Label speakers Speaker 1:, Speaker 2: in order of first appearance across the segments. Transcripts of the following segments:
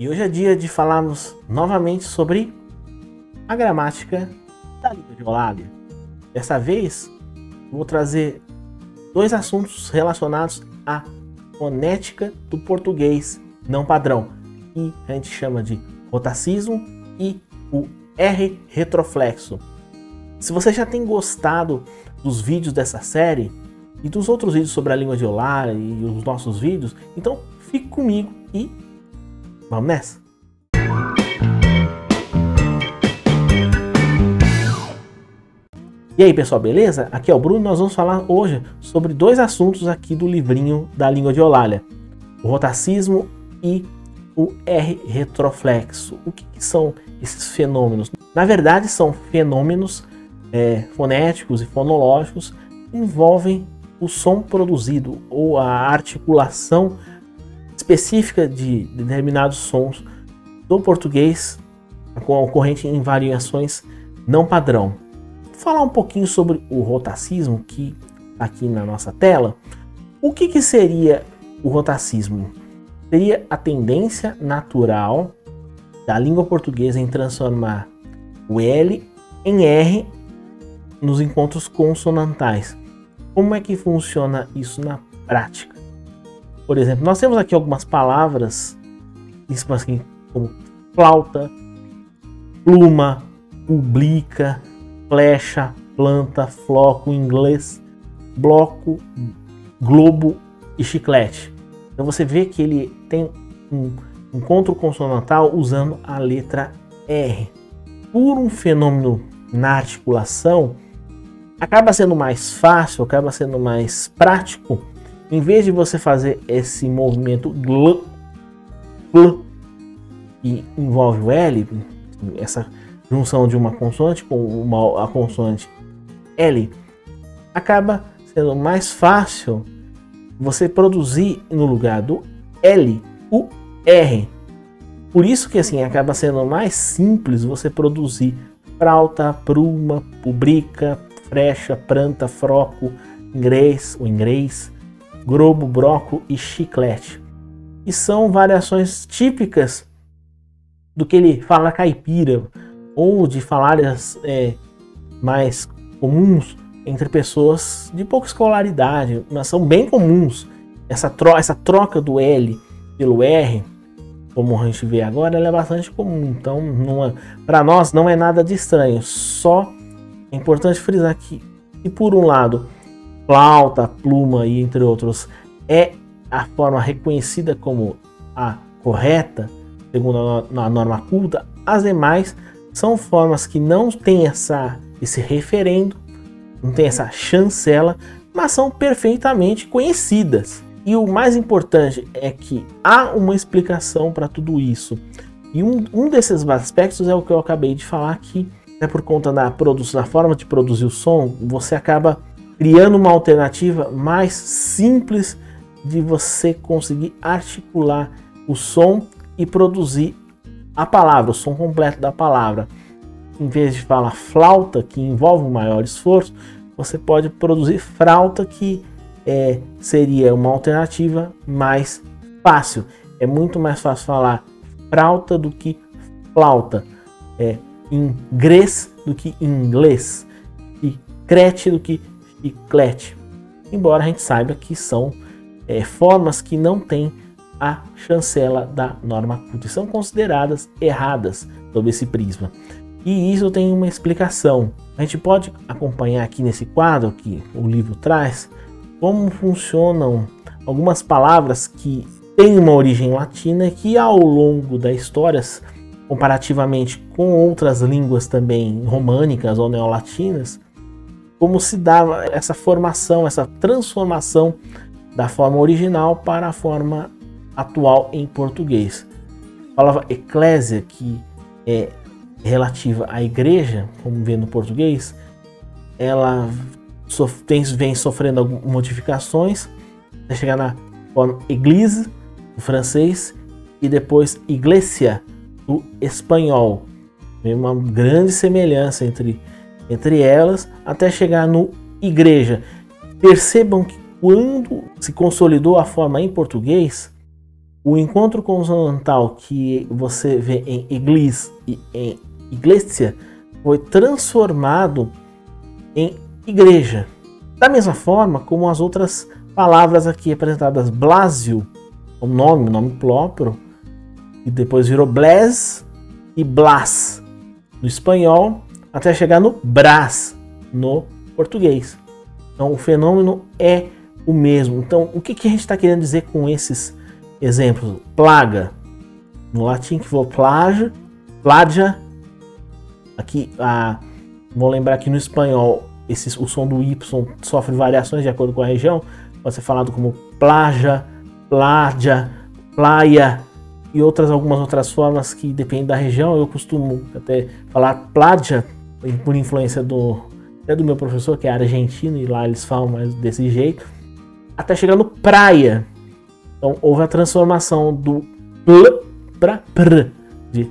Speaker 1: E hoje é dia de falarmos novamente sobre a gramática da língua de Eulália. Dessa vez, vou trazer dois assuntos relacionados à fonética do português não padrão, que a gente chama de rotacismo e o R retroflexo. Se você já tem gostado dos vídeos dessa série e dos outros vídeos sobre a língua de Eulália e os nossos vídeos, então fique comigo e vamos nessa! E aí pessoal, beleza? Aqui é o Bruno e nós vamos falar hoje sobre dois assuntos aqui do livrinho da língua de Eulália: o rotacismo e o R retroflexo. O que são esses fenômenos? Na verdade são fenômenos fonéticos e fonológicos que envolvem o som produzido ou a articulação específica de determinados sons do português ocorrente em variações não padrão. Vou falar um pouquinho sobre o rotacismo que está aqui na nossa tela. O que seria o rotacismo? Seria a tendência natural da língua portuguesa em transformar o L em R nos encontros consonantais. Como é que funciona isso na prática? Por exemplo, nós temos aqui algumas palavras, como flauta, pluma, publica, flecha, planta, floco, inglês, bloco, globo e chiclete. Então você vê que ele tem um encontro consonantal usando a letra R. Por um fenômeno na articulação, acaba sendo mais fácil, acaba sendo mais prático, em vez de você fazer esse movimento gl, que envolve o L, essa junção de uma consoante com a consoante L, acaba sendo mais fácil você produzir no lugar do L o R. Por isso que assim acaba sendo mais simples você produzir flauta, pluma, publica, flecha, planta, froco, inglês, globo, broco e chiclete. E são variações típicas do que ele fala caipira, ou de falárias mais comuns entre pessoas de pouca escolaridade, mas são bem comuns. Essa troca do L pelo R, como a gente vê agora, ela é bastante comum. Então, para nós não é nada de estranho. Só é importante frisar que, e por um lado, flauta, pluma e entre outros é a forma reconhecida como a correta, segundo a norma culta, as demais são formas que não têm esse referendo, não tem essa chancela, mas são perfeitamente conhecidas. E o mais importante é que há uma explicação para tudo isso. E um desses aspectos é o que eu acabei de falar aqui. É por conta da forma de produzir o som, você acaba criando uma alternativa mais simples de você conseguir articular o som e produzir a palavra, o som completo da palavra. Em vez de falar flauta, que envolve um maior esforço, você pode produzir frauta, que seria uma alternativa mais fácil. É muito mais fácil falar frauta do que flauta, inglês do que inglês, e crete do que chiclete. Embora a gente saiba que são formas que não têm a chancela da norma culta, são consideradas erradas sob esse prisma. E isso tem uma explicação. A gente pode acompanhar aqui nesse quadro que o livro traz como funcionam algumas palavras que têm uma origem latina e que ao longo da história, comparativamente com outras línguas também românicas ou neolatinas, como se dava essa formação, essa transformação da forma original para a forma atual em português. A palavra eclésia, que é relativa à igreja, como vê no português, ela vem sofrendo algumas modificações até chegar na forma église, do francês, e depois iglesia, do espanhol. Tem uma grande semelhança entre elas, até chegar no igreja. Percebam que quando se consolidou a forma em português, O encontro consonantal que você vê em iglis e em iglesia foi transformado em igreja. Da mesma forma como as outras palavras aqui apresentadas, Blasio, o nome próprio, e depois virou Blas e Blas no espanhol, até chegar no Brás no português. Então o fenômeno é o mesmo. Então o que a gente está querendo dizer com esses exemplos? Plaga, no latim que for plagia, aqui vou lembrar que no espanhol o som do Y sofre variações de acordo com a região, pode ser falado como plaja, playa e algumas outras formas que dependem da região. Eu costumo até falar playa por influência até do meu professor, que é argentino, e lá eles falam mais desse jeito, até chegar no praia. Então houve a transformação do pl para pr, de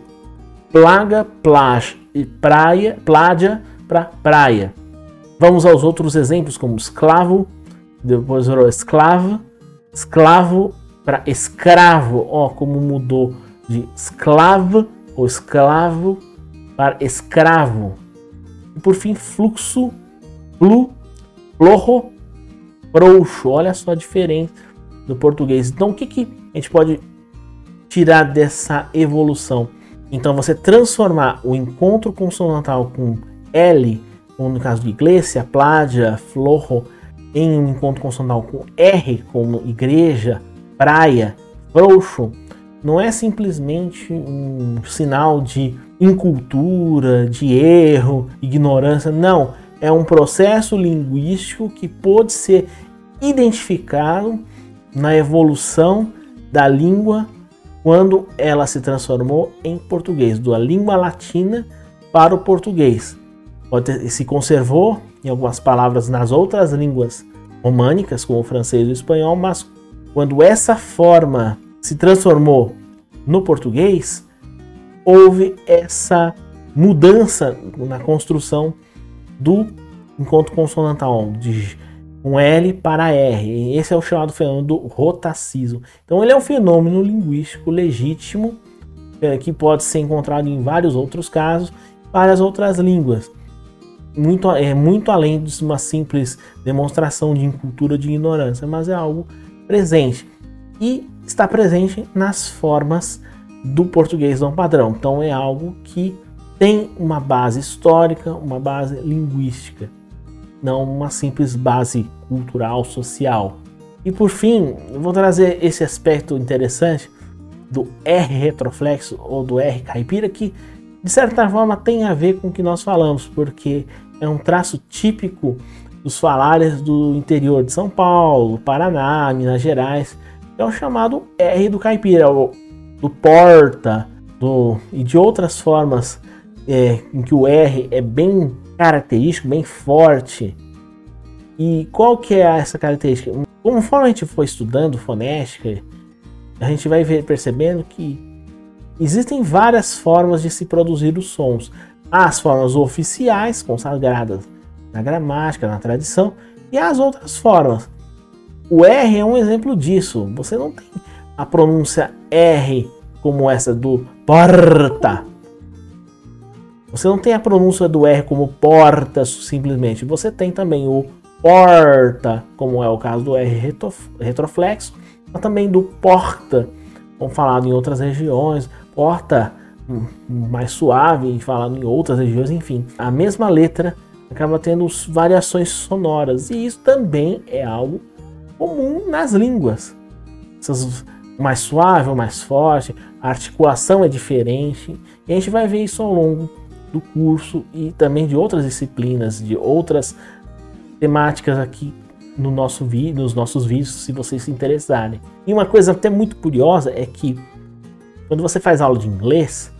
Speaker 1: plaga, plage, e praia, plaja para praia. Vamos aos outros exemplos, como esclavo, depois virou esclava, esclavo para escravo. Ó, como mudou de esclavo ou escravo para escravo. E por fim, fluxo, florro, frouxo. Olha só a diferença do português. Então, o que a gente pode tirar dessa evolução? Então, você transformar o encontro consonantal com L, como no caso de iglesia, plagia, florro, em um encontro consonantal com R, como igreja, praia, frouxo, não é simplesmente um sinal de incultura, de erro, ignorância. Não, é um processo linguístico que pode ser identificado na evolução da língua quando ela se transformou em português, da língua latina para o português. Se conservou em algumas palavras nas outras línguas românicas, como o francês e o espanhol, mas quando essa forma se transformou no português, houve essa mudança na construção do encontro consonantal de um L para R. Esse é o chamado fenômeno do rotacismo. Então ele é um fenômeno linguístico legítimo que pode ser encontrado em vários outros casos, várias outras línguas. Muito além de uma simples demonstração de incultura, de ignorância, mas é algo presente e está presente nas formas do português não padrão. Então é algo que tem uma base histórica, uma base linguística, não uma simples base cultural, social. E por fim, eu vou trazer esse aspecto interessante do R retroflexo ou do R caipira, que de certa forma tem a ver com o que nós falamos, porque é um traço típico dos falares do interior de São Paulo, Paraná, Minas Gerais, que é o chamado R do caipira, do porta, e de outras formas em que o R é bem característico, bem forte. E qual que é essa característica? Conforme a gente for estudando fonética, a gente vai percebendo que existem várias formas de se produzir os sons. Há as formas oficiais, consagradas na gramática, na tradição, e há as outras formas. O R é um exemplo disso. Você não tem a pronúncia R como essa do porta. Você não tem a pronúncia do R como porta simplesmente. Você tem também o porta, como é o caso do R retroflexo, mas também do porta, como falado em outras regiões, porta mais suave, falado em outras regiões, enfim. A mesma letra acaba tendo variações sonoras, e isso também é algo comum nas línguas. Essas mais suave ou mais forte, a articulação é diferente, e a gente vai ver isso ao longo do curso e também de outras disciplinas, de outras temáticas aqui no nos nossos vídeos, se vocês se interessarem. E uma coisa até muito curiosa é que quando você faz aula de inglês,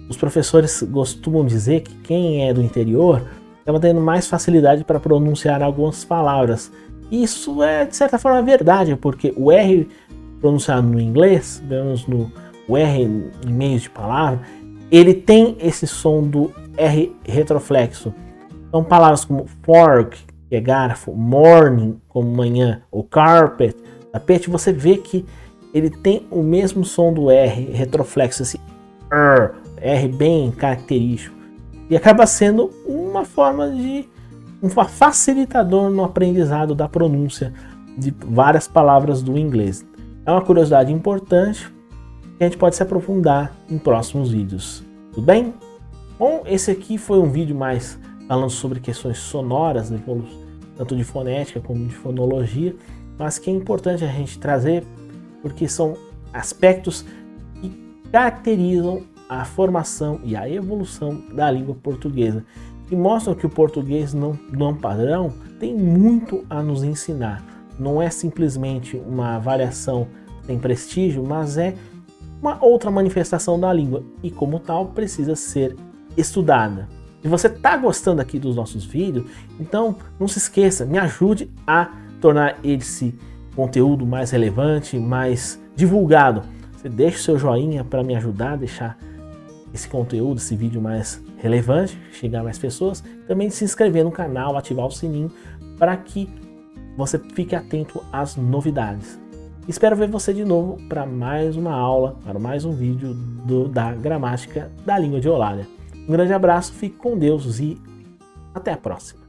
Speaker 1: os professores costumam dizer que quem é do interior acaba tendo mais facilidade para pronunciar algumas palavras. Isso é, de certa forma, verdade, porque o R pronunciado no inglês, vemos o R em meios de palavra, ele tem esse som do R retroflexo. Então palavras como fork, que é garfo, morning, como manhã, ou carpet, tapete, você vê que ele tem o mesmo som do R, retroflexo, esse R bem característico. E acaba sendo uma forma de um facilitador no aprendizado da pronúncia de várias palavras do inglês. É uma curiosidade importante que a gente pode se aprofundar em próximos vídeos. Tudo bem? Bom, esse aqui foi um vídeo mais falando sobre questões sonoras, tanto de fonética como de fonologia, mas que é importante a gente trazer porque são aspectos que caracterizam a formação e a evolução da língua portuguesa e mostram que o português não padrão tem muito a nos ensinar. Não é simplesmente uma variação sem prestígio, mas é uma outra manifestação da língua e, como tal, precisa ser estudada. Se você está gostando aqui dos nossos vídeos, então não se esqueça, me ajude a tornar esse conteúdo mais relevante, mais divulgado. Você deixa o seu joinha para me ajudar a deixar esse conteúdo, esse vídeo mais relevante, chegar a mais pessoas. Também se inscrever no canal, ativar o sininho para que você fique atento às novidades. Espero ver você de novo para mais uma aula, para mais um vídeo da gramática da língua de Eulália. Um grande abraço, fique com Deus e até a próxima.